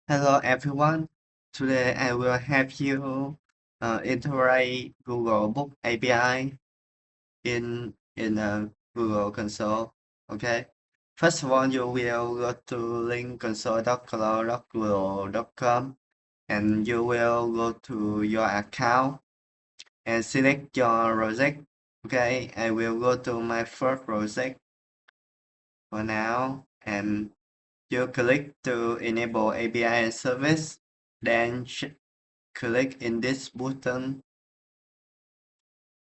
Hello everyone. Today I will help you integrate Google Book API in Google Console. Okay. First of all, you will go to link console.cloud.google.com and you will go to your account and select your project. Okay, I will go to my first project for now and you click to enable API and service. Then click in this button.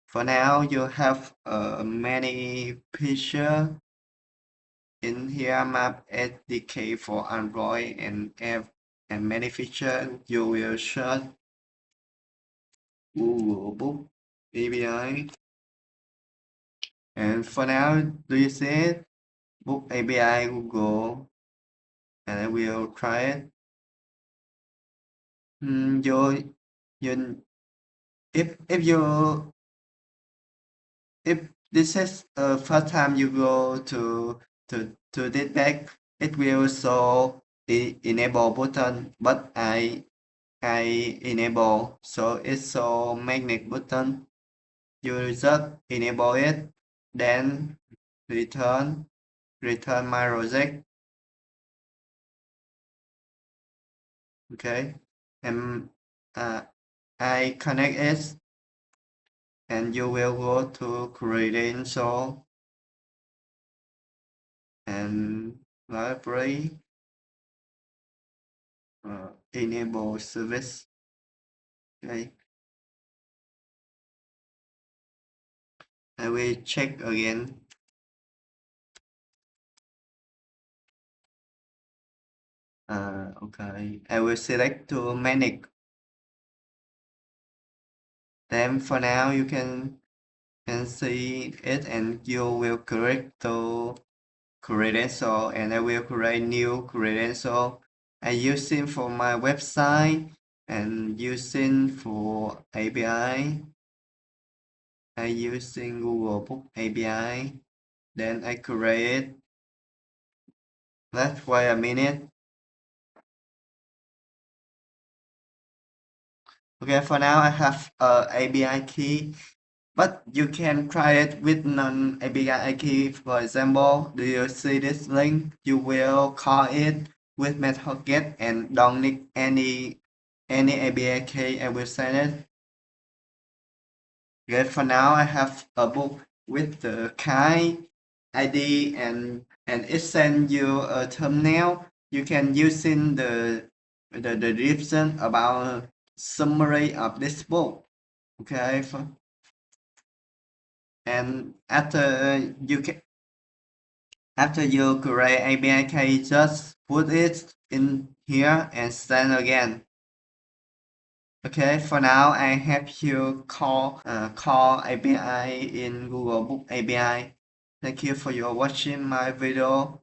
For now, you have many features in here, map SDK for Android and app and many features. You will search Google Book API. And for now, do you see it? Book API Google, and I will try it. You, if this is the first time you go to this deck, it will show the enable button, but I enable, so it's so magnet button. You just enable it, then return my project. Okay, and I connect it, and you will go to credential and library. Enable service. Okay, I will check again. Okay, I will select to manage. Then for now you can see it and you will create to credential and I will create new credential. I using for my website and using for API. I using Google Book API. Then I create. Let's wait a minute. Okay, for now I have a API key, but you can try it with non-API key. For example, do you see this link? You will call it with method get and don't need any API key. I will send it. Okay, for now I have a book with the kind ID and it send you a thumbnail. You can using the description about summary of this book. Okay, and after you create API key, just put it in here and send again. Okay, for now I have you call API in Google Book API. Thank you for your watching my video.